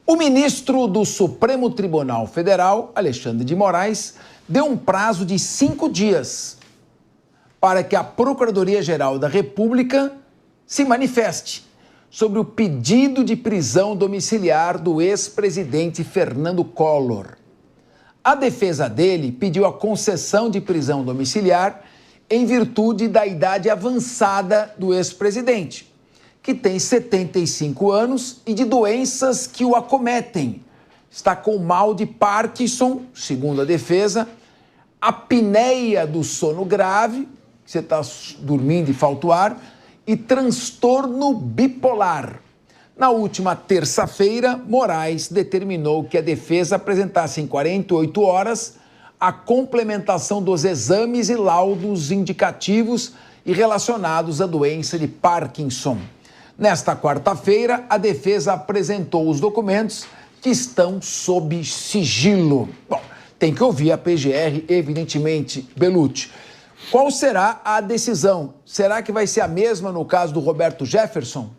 O ministro do Supremo Tribunal Federal, Alexandre de Moraes, deu um prazo de 5 dias para que a Procuradoria-Geral da República se manifeste sobre o pedido de prisão domiciliar do ex-presidente Fernando Collor. A defesa dele pediu a concessão de prisão domiciliar em virtude da idade avançada do ex-presidente, que tem 75 anos e de doenças que o acometem. Está com mal de Parkinson, segundo a defesa, apneia do sono grave, que você está dormindo e falta o ar, e transtorno bipolar. Na última terça-feira, Moraes determinou que a defesa apresentasse em 48 horas a complementação dos exames e laudos indicativos e relacionados à doença de Parkinson. Nesta quarta-feira, a defesa apresentou os documentos que estão sob sigilo. Bom, tem que ouvir a PGR, evidentemente. Bellucci, qual será a decisão? Será que vai ser a mesma no caso do Roberto Jefferson?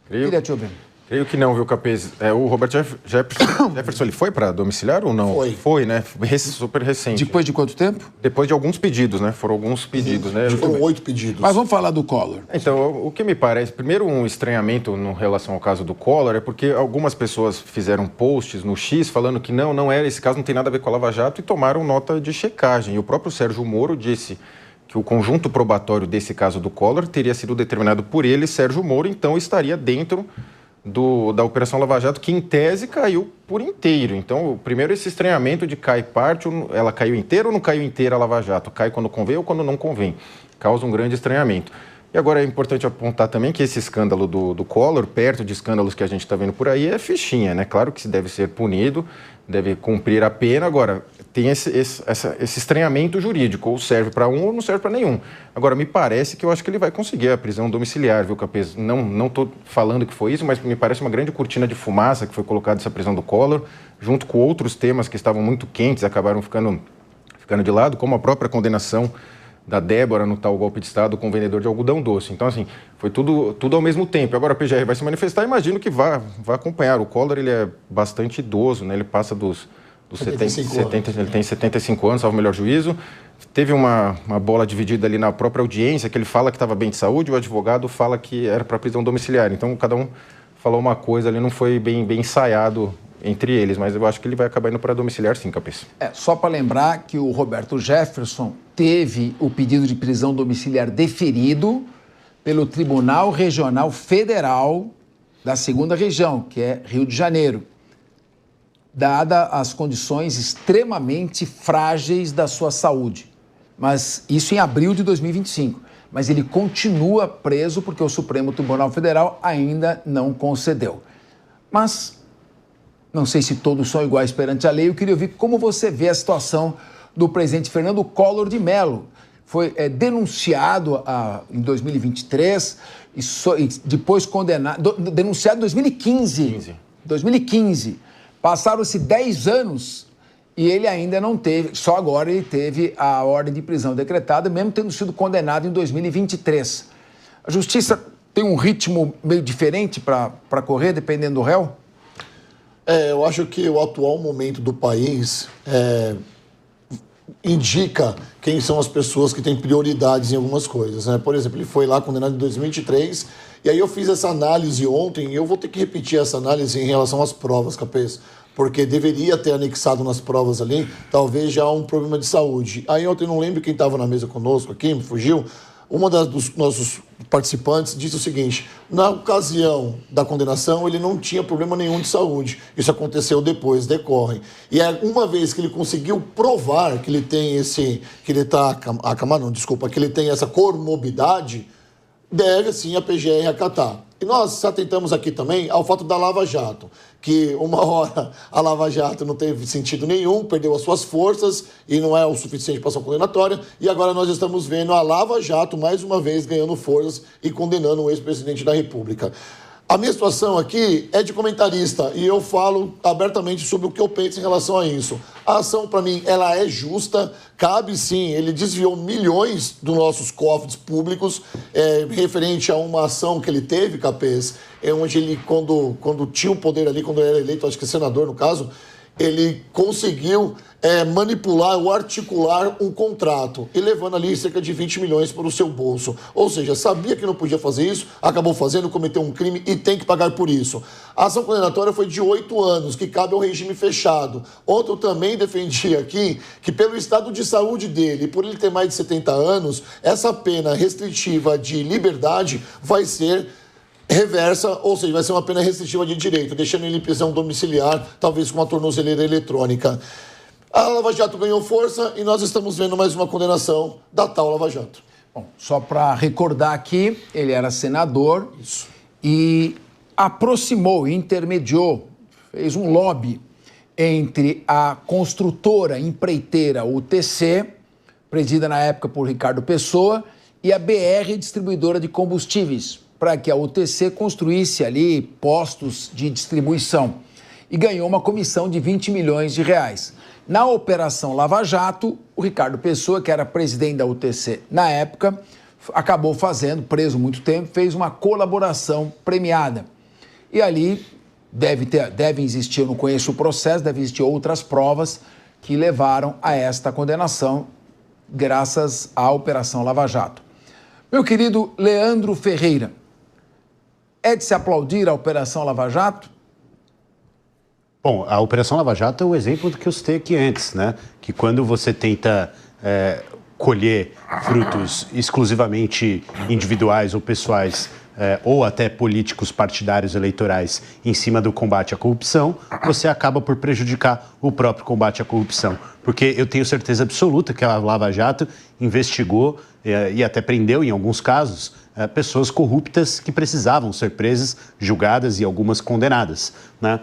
Queria te ouvir. Creio que não, viu, Capês? O Roberto Jefferson, ele foi para domiciliar ou não? Foi, né? Super recente. Depois de quanto tempo? Depois de alguns pedidos, né? Foram alguns pedidos, né? Foram 8 pedidos. Mas vamos falar do Collor. Então, o que me parece, primeiro um estranhamento em relação ao caso do Collor é porque algumas pessoas fizeram posts no X falando que não era, esse caso não tem nada a ver com a Lava Jato e tomaram nota de checagem. E o próprio Sérgio Moro disse que o conjunto probatório desse caso do Collor teria sido determinado por ele, Sérgio Moro, então estaria dentro da Operação Lava Jato, que em tese caiu por inteiro. Então, primeiro esse estranhamento de cai parte, ela caiu inteira ou não caiu inteira a Lava Jato? Cai quando convém ou quando não convém? Causa um grande estranhamento. E agora é importante apontar também que esse escândalo do Collor, perto de escândalos que a gente está vendo por aí, é fichinha, né? Claro que se deve ser punido, deve cumprir a pena. Agora, tem esse estranhamento jurídico, ou serve para um ou não serve para nenhum. Agora, me parece que eu acho que ele vai conseguir a prisão domiciliar, viu, Capês? Não estou falando que foi isso, mas me parece uma grande cortina de fumaça que foi colocada essa prisão do Collor, junto com outros temas que estavam muito quentes, acabaram ficando de lado, como a própria condenação da Débora no tal golpe de Estado com o vendedor de algodão doce. Então, assim, foi tudo ao mesmo tempo. Agora a PGR vai se manifestar, imagino que vá acompanhar. O Collor, ele é bastante idoso, né? Ele passa dos 70, ele tem 75 anos, salvo o melhor juízo. Teve uma bola dividida ali na própria audiência, que ele fala que estava bem de saúde, o advogado fala que era para prisão domiciliar. Então, cada um falou uma coisa ali, não foi bem ensaiado entre eles, mas eu acho que ele vai acabar indo para domiciliar sim, Capês. Só para lembrar que o Roberto Jefferson teve o pedido de prisão domiciliar deferido pelo Tribunal Regional Federal da 2ª Região, que é Rio de Janeiro, dada as condições extremamente frágeis da sua saúde. Mas isso em abril de 2025. Mas ele continua preso porque o Supremo Tribunal Federal ainda não concedeu. Mas não sei se todos são iguais perante a lei. Eu queria ouvir como você vê a situação do presidente Fernando Collor de Mello. Foi denunciado em 2023 e depois condenado... Denunciado em 2015. 2015. Passaram-se 10 anos e ele ainda não teve... Só agora ele teve a ordem de prisão decretada, mesmo tendo sido condenado em 2023. A justiça tem um ritmo meio diferente para correr, dependendo do réu? Eu acho que o atual momento do país indica quem são as pessoas que têm prioridades em algumas coisas, né? Por exemplo, ele foi lá condenado em 2023, e aí eu fiz essa análise ontem, e eu vou ter que repetir essa análise em relação às provas, Capês, porque deveria ter anexado nas provas ali, talvez já um problema de saúde. Aí ontem, não lembro quem estava na mesa conosco aqui, me fugiu, uma dos nossos participantes disse o seguinte: na ocasião da condenação ele não tinha problema nenhum de saúde, isso aconteceu depois, decorre. E uma vez que ele conseguiu provar que ele tem que ele tem essa comorbidade, deve sim a PGR acatar. E nós atentamos aqui também ao fato da Lava Jato, que uma hora a Lava Jato não teve sentido nenhum, perdeu as suas forças e não é o suficiente para ação condenatória, e agora nós estamos vendo a Lava Jato mais uma vez ganhando forças e condenando o ex-presidente da República. A minha situação aqui é de comentarista e eu falo abertamente sobre o que eu penso em relação a isso. A ação, para mim, ela é justa, cabe sim, ele desviou milhões dos nossos cofres públicos referente a uma ação que ele teve, Capês, onde ele, quando tinha o poder ali, quando ele era eleito, acho que senador no caso, ele conseguiu manipular ou articular um contrato e levando ali cerca de 20 milhões para o seu bolso. Ou seja, sabia que não podia fazer isso, acabou fazendo, cometeu um crime e tem que pagar por isso. A ação condenatória foi de 8 anos, que cabe ao regime fechado. Ontem eu também defendi aqui que pelo estado de saúde dele, por ele ter mais de 70 anos, essa pena restritiva de liberdade vai ser reversa, ou seja, vai ser uma pena restritiva de direito, deixando ele em prisão domiciliar, talvez com uma tornozeleira eletrônica. A Lava Jato ganhou força e nós estamos vendo mais uma condenação da tal Lava Jato. Bom, só para recordar aqui, ele era senador e aproximou, intermediou, fez um lobby entre a construtora empreiteira UTC, presidida na época por Ricardo Pessoa, e a BR Distribuidora de Combustíveis, para que a UTC construísse ali postos de distribuição e ganhou uma comissão de 20 milhões de reais. Na Operação Lava Jato, o Ricardo Pessoa, que era presidente da UTC na época, acabou fazendo, preso muito tempo, fez uma colaboração premiada. E ali deve existir, eu não conheço o processo, deve existir outras provas que levaram a esta condenação graças à Operação Lava Jato. Meu querido Leandro Ferreira, é de se aplaudir a Operação Lava Jato? Bom, a Operação Lava Jato é o exemplo do que eu citei aqui antes, né? Que quando você tenta colher frutos exclusivamente individuais ou pessoais, ou até políticos partidários eleitorais em cima do combate à corrupção, você acaba por prejudicar o próprio combate à corrupção. Porque eu tenho certeza absoluta que a Lava Jato investigou e até prendeu, em alguns casos, pessoas corruptas que precisavam ser presas, julgadas e algumas condenadas, né?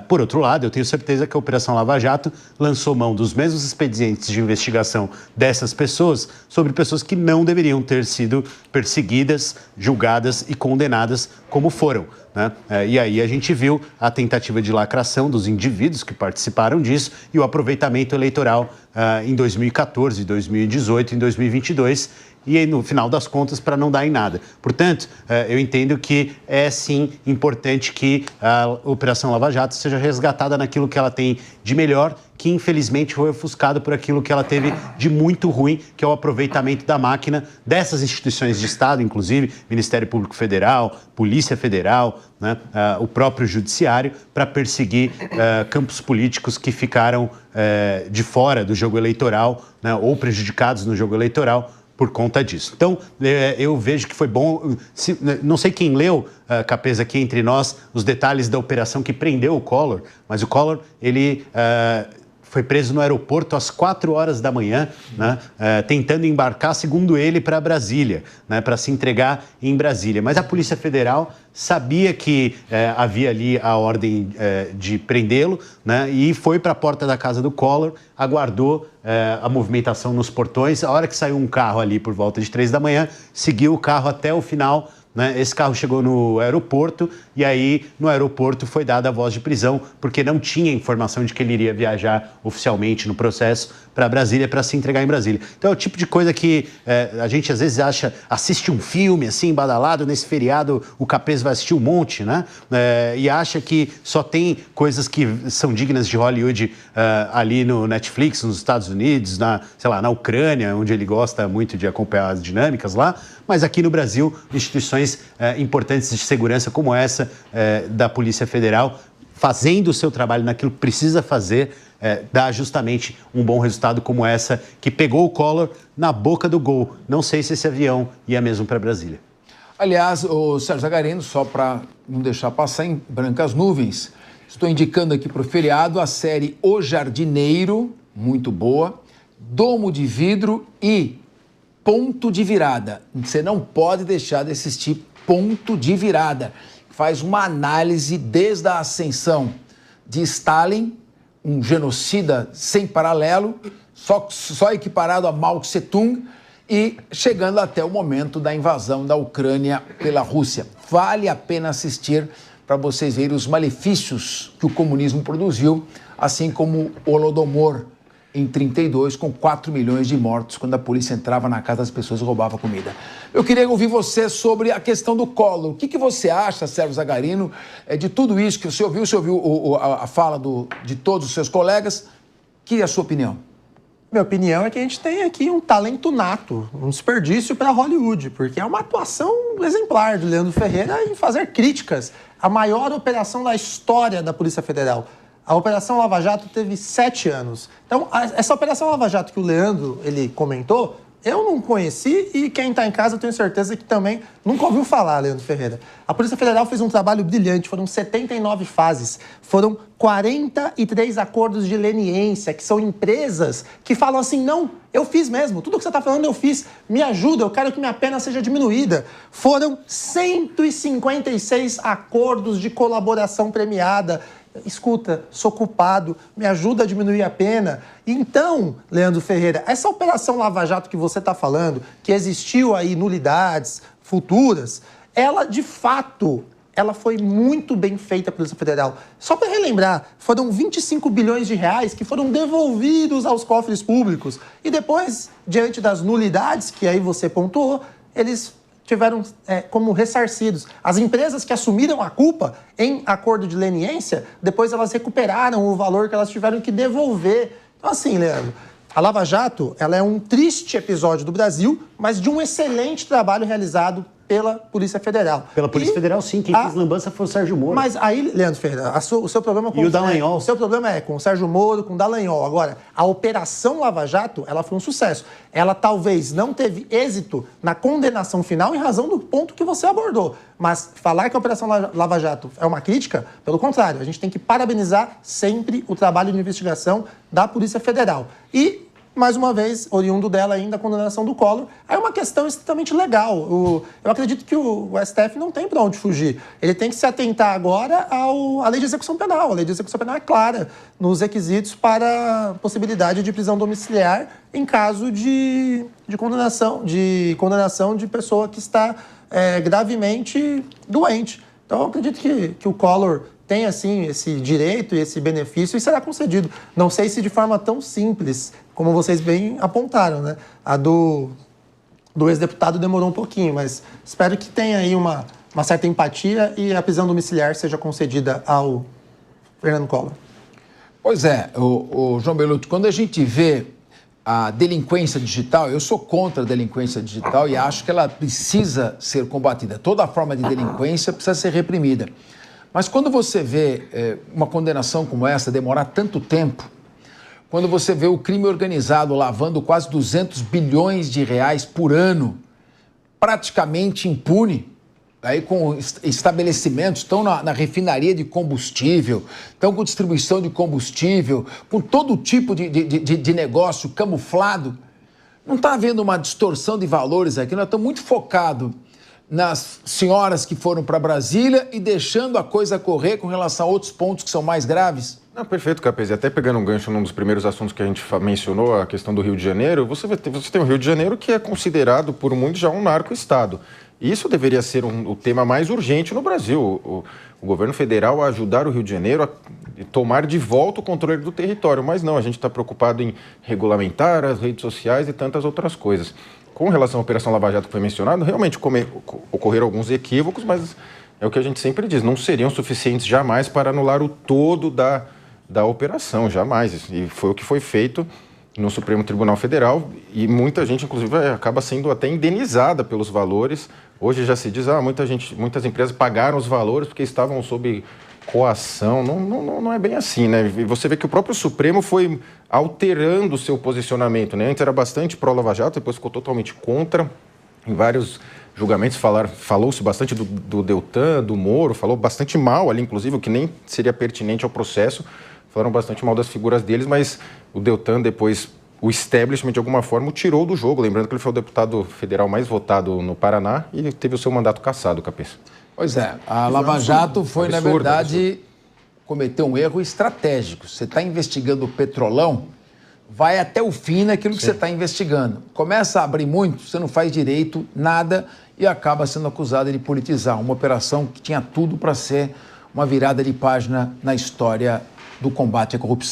Por outro lado, eu tenho certeza que a Operação Lava Jato lançou mão dos mesmos expedientes de investigação dessas pessoas sobre pessoas que não deveriam ter sido perseguidas, julgadas e condenadas como foram, né? E aí a gente viu a tentativa de lacração dos indivíduos que participaram disso e o aproveitamento eleitoral em 2014, 2018 e em 2022, e aí, no final das contas, para não dar em nada. Portanto, eu entendo que é, sim, importante que a Operação Lava Jato seja resgatada naquilo que ela tem de melhor, que infelizmente foi ofuscado por aquilo que ela teve de muito ruim, que é o aproveitamento da máquina dessas instituições de Estado, inclusive Ministério Público Federal, Polícia Federal, né, o próprio Judiciário, para perseguir campos políticos que ficaram de fora do jogo eleitoral, né, ou prejudicados no jogo eleitoral, por conta disso. Então, eu vejo que foi bom. Não sei quem leu, Capês, aqui entre nós, os detalhes da operação que prendeu o Collor, mas o Collor, ele foi preso no aeroporto às 4 horas da manhã, né, tentando embarcar, segundo ele, para Brasília, né, para se entregar em Brasília. Mas a Polícia Federal sabia que havia ali a ordem de prendê-lo, né, e foi para a porta da casa do Collor, aguardou a movimentação nos portões. A hora que saiu um carro ali por volta de 3 da manhã, seguiu o carro até o final, né? Esse carro chegou no aeroporto e aí no aeroporto foi dada a voz de prisão porque não tinha informação de que ele iria viajar oficialmente no processo para Brasília, para se entregar em Brasília. Então é o tipo de coisa que a gente às vezes assiste um filme assim, badalado, nesse feriado o Capês vai assistir um monte, né? E acha que só tem coisas que são dignas de Hollywood ali no Netflix, nos Estados Unidos, sei lá, na Ucrânia, onde ele gosta muito de acompanhar as dinâmicas lá, mas aqui no Brasil, instituições importantes de segurança como essa da Polícia Federal, fazendo o seu trabalho naquilo que precisa fazer, dá justamente um bom resultado como essa, que pegou o Collor na boca do gol. Não sei se esse avião ia mesmo para Brasília. Aliás, o Sérgio Zagarino, só para não deixar passar em brancas nuvens, estou indicando aqui para o feriado a série O Jardineiro, muito boa, Domo de Vidro e Ponto de Virada. Você não pode deixar de assistir Ponto de Virada. Faz uma análise desde a ascensão de Stalin, um genocida sem paralelo, só equiparado a Mao Tse-tung, e chegando até o momento da invasão da Ucrânia pela Rússia. vale a pena assistir para vocês verem os malefícios que o comunismo produziu, assim como o Holodomor em 32, com 4 milhões de mortos, quando a polícia entrava na casa das pessoas e roubava comida. Eu queria ouvir você sobre a questão do Collor. O que você acha, Sérgio Zagarino, de tudo isso que você ouviu? Você ouviu a fala de todos os seus colegas? Que é a sua opinião? Minha opinião é que a gente tem aqui um talento nato, um desperdício para Hollywood, porque é uma atuação exemplar do Leandro Ferreira em fazer críticas à maior operação da história da Polícia Federal. A Operação Lava Jato teve 7 anos. Então, essa Operação Lava Jato que o Leandro ele comentou, eu não conheci e quem está em casa eu tenho certeza que também nunca ouviu falar, Leandro Ferreira. A Polícia Federal fez um trabalho brilhante, foram 79 fases, foram 43 acordos de leniência, que são empresas que falam assim, não, eu fiz mesmo, tudo que você está falando eu fiz, me ajuda, eu quero que minha pena seja diminuída. Foram 156 acordos de colaboração premiada. Escuta, sou culpado, me ajuda a diminuir a pena. Então, Leandro Ferreira, essa Operação Lava Jato que você está falando, que existiu aí nulidades futuras, ela, de fato, ela foi muito bem feita pela Polícia Federal. Só para relembrar, foram 25 bilhões de reais que foram devolvidos aos cofres públicos. E depois, diante das nulidades, que aí você pontuou, eles tiveram como ressarcidos. As empresas que assumiram a culpa em acordo de leniência, depois elas recuperaram o valor que elas tiveram que devolver. Então, assim, Leandro, a Lava Jato ela é um triste episódio do Brasil, mas de um excelente trabalho realizado pela Polícia Federal. Pela Polícia Federal, sim. Quem fez lambança foi o Sérgio Moro. Mas aí, Leandro Ferreira, o seu problema com o Dallagnol. O seu problema é com o Sérgio Moro, com o Dallagnol. Agora, a Operação Lava Jato, ela foi um sucesso. Ela talvez não teve êxito na condenação final em razão do ponto que você abordou. Mas falar que a Operação Lava Jato é uma crítica, pelo contrário, a gente tem que parabenizar sempre o trabalho de investigação da Polícia Federal. E mais uma vez, oriundo dela ainda a condenação do Collor, é uma questão extremamente legal. Eu acredito que o STF não tem para onde fugir. Ele tem que se atentar agora à lei de execução penal. A lei de execução penal é clara nos requisitos para possibilidade de prisão domiciliar em caso de condenação de pessoa que está gravemente doente. Então, eu acredito que o Collor tem, assim, esse direito e esse benefício e será concedido. Não sei se de forma tão simples, como vocês bem apontaram, né? A do ex-deputado demorou um pouquinho, mas espero que tenha aí uma certa empatia e a prisão domiciliar seja concedida ao Fernando Collor. Pois é, o João Beluto, quando a gente vê a delinquência digital, eu sou contra a delinquência digital e acho que ela precisa ser combatida. Toda forma de delinquência precisa ser reprimida. Mas quando você vê uma condenação como essa demorar tanto tempo, quando você vê o crime organizado lavando quase 200 bilhões de reais por ano, praticamente impune, aí com estabelecimentos, estão na refinaria de combustível, estão com distribuição de combustível, com todo tipo de negócio camuflado, não está havendo uma distorção de valores aqui, nós estamos muito focados nas senhoras que foram para Brasília e deixando a coisa correr com relação a outros pontos que são mais graves? Não, perfeito, Capesi. Até pegando um gancho num dos primeiros assuntos que a gente mencionou, a questão do Rio de Janeiro, você tem o Rio de Janeiro que é considerado por muitos já um narco-estado. E isso deveria ser o tema mais urgente no Brasil. O governo federal a ajudar o Rio de Janeiro a tomar de volta o controle do território. Mas não, a gente está preocupado em regulamentar as redes sociais e tantas outras coisas. Com relação à Operação Lava Jato que foi mencionado, realmente ocorreram alguns equívocos, mas é o que a gente sempre diz, não seriam suficientes jamais para anular o todo da operação, jamais. E foi o que foi feito no Supremo Tribunal Federal e muita gente, inclusive, acaba sendo até indenizada pelos valores. Hoje já se diz, muitas empresas pagaram os valores porque estavam sob coação. Não é bem assim, né? E você vê que o próprio Supremo foi alterando o seu posicionamento, né? Antes era bastante pró-Lava Jato, depois ficou totalmente contra. Em vários julgamentos falou-se bastante do Deltan, do Moro, falou bastante mal ali, inclusive, o que nem seria pertinente ao processo. Falaram bastante mal das figuras deles, mas o Deltan depois, o establishment de alguma forma o tirou do jogo. Lembrando que ele foi o deputado federal mais votado no Paraná e teve o seu mandato cassado, Capês. Pois é, a Lava Jato foi, na verdade, cometeu um erro estratégico. Você está investigando o Petrolão, vai até o fim naquilo que você está investigando. Começa a abrir muito, você não faz direito, nada, e acaba sendo acusado de politizar uma operação que tinha tudo para ser uma virada de página na história do combate à corrupção.